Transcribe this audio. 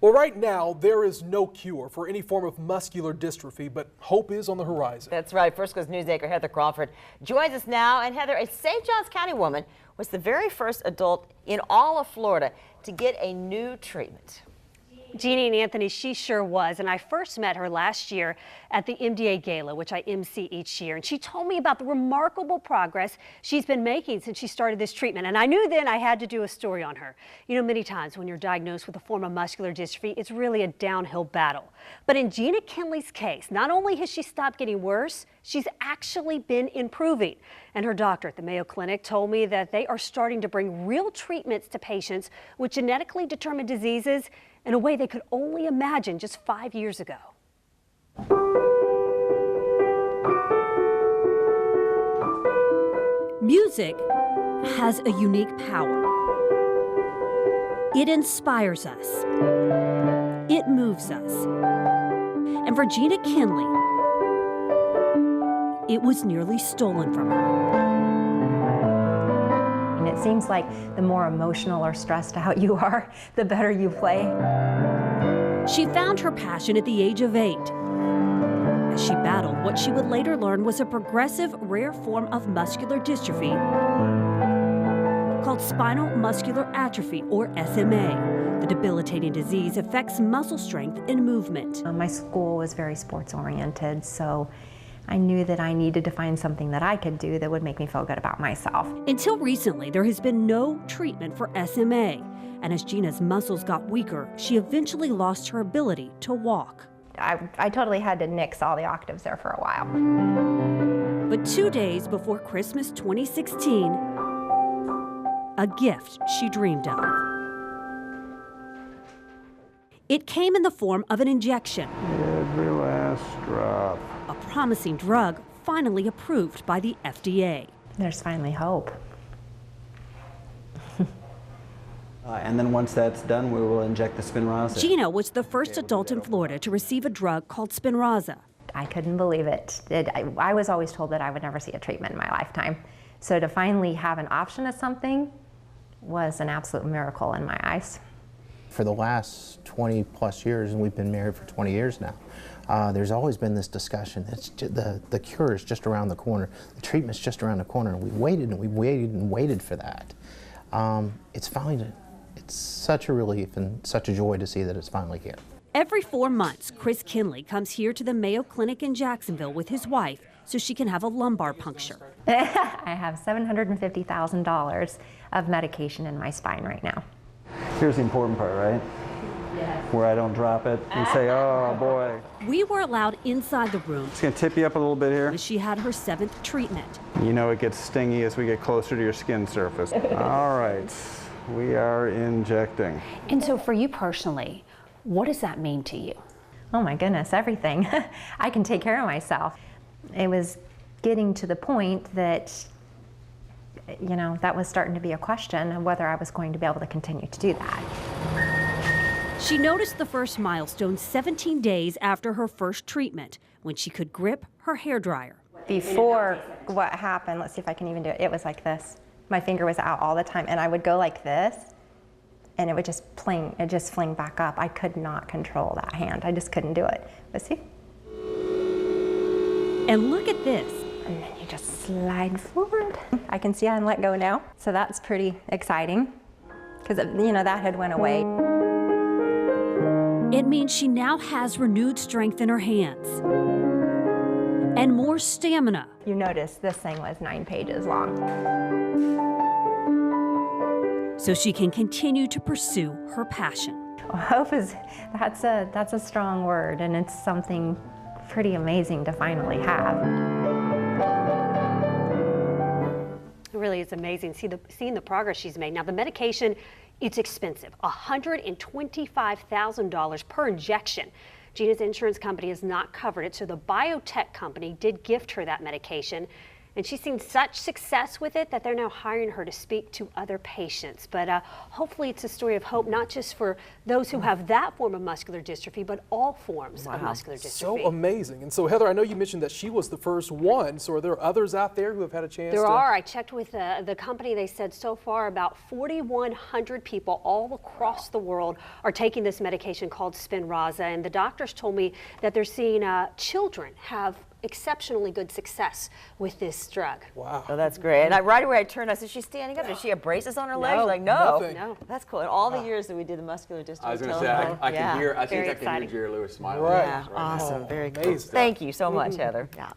Well, right now, there is no cure for any form of muscular dystrophy, but hope is on the horizon. That's right. First Coast News anchor Heather Crawford joins us now. And Heather, a St. Johns County woman was the very first adult in all of Florida to get a new treatment. Jeannie and Anthony, she sure was. And I first met her last year at the MDA Gala, which I MC each year. And she told me about the remarkable progress she's been making since she started this treatment. And I knew then I had to do a story on her. You know, many times when you're diagnosed with a form of muscular dystrophy, it's really a downhill battle. But in Gina Kinley's case, not only has she stopped getting worse, she's actually been improving. And her doctor at the Mayo Clinic told me that they are starting to bring real treatments to patients with genetically determined diseases in a way they could only imagine just 5 years ago. Music has a unique power. It inspires us. It moves us. And for Gina Kinley, it was nearly stolen from her. It seems like the more emotional or stressed out you are, the better you play. She found her passion at the age of 8 as she battled what she would later learn was a progressive, rare form of muscular dystrophy called Spinal Muscular Atrophy, or SMA. The debilitating disease affects muscle strength and movement. My school was very sports-oriented, so I knew that I needed to find something that I could do that would make me feel good about myself. Until recently, there has been no treatment for SMA. And as Gina's muscles got weaker, she eventually lost her ability to walk. I totally had to nix all the octaves there for a while. But 2 days before Christmas 2016, a gift she dreamed of. It came in the form of an injection. Every last drop. A promising drug finally approved by the FDA. There's finally hope. And then once that's done, we will inject the Spinraza. Gina was the first adult in Florida to receive a drug called Spinraza. I couldn't believe it. I was always told that I would never see a treatment in my lifetime. So to finally have an option of something was an absolute miracle in my eyes. For the last 20 plus years, and we've been married for 20 years now, there's always been this discussion. The cure is just around the corner. The treatment's just around the corner. And we waited and we waited and waited for that. It's such a relief and such a joy to see that it's finally here. Every 4 months, Chris Kinley comes here to the Mayo Clinic in Jacksonville with his wife so she can have a lumbar puncture. I have $750,000 of medication in my spine right now. Here's the important part, right? Yes. Where I don't drop it and say, oh boy. We were allowed inside the room. It's gonna tip you up a little bit here. When she had her 7th treatment. You know it gets stingy as we get closer to your skin surface. All right, we are injecting. And so for you personally, what does that mean to you? Oh my goodness, everything. I can take care of myself. It was getting to the point that, you know, that was starting to be a question of whether I was going to be able to continue to do that. She noticed the first milestone 17 days after her first treatment, when she could grip her hairdryer. Before what happened, let's see if I can even do it, it was like this. My finger was out all the time, and I would go like this, and it would just fling back up. I could not control that hand. I just couldn't do it. But see? And look at this. And then you just slide forward. I can see I can let go now, so that's pretty exciting, because, you know, that had went away. It means she now has renewed strength in her hands and more stamina. You notice this thing was 9 pages long. So she can continue to pursue her passion. Hope that's a strong word, and it's something pretty amazing to finally have. It really is amazing seeing the progress she's made. Now the medication, it's expensive, $125,000 per injection. Gina's insurance company has not covered it, so the biotech company did gift her that medication. and she's seen such success with it that they're now hiring her to speak to other patients. But hopefully it's a story of hope, not just for those who have that form of muscular dystrophy, but all forms of muscular dystrophy. So amazing. And so, Heather, I know you mentioned that she was the first one. So are there others out there who have had a chance? There are. I checked with the company. They said so far about 4,100 people all across the world are taking this medication called Spinraza. And the doctors told me that they're seeing children have exceptionally good success with this drug. Wow. Oh, that's great. And right away I turned, I said, she's standing up. Does she have braces on her legs? Like, no. Nothing. No. That's cool. And all the years that we did the muscular dystrophy. I was going to say, I can hear, I think Very I can hear exciting. Jerry Lewis smiling. Right. Yeah, awesome. Very cool. Amazing. Thank you so much, Heather. Yeah.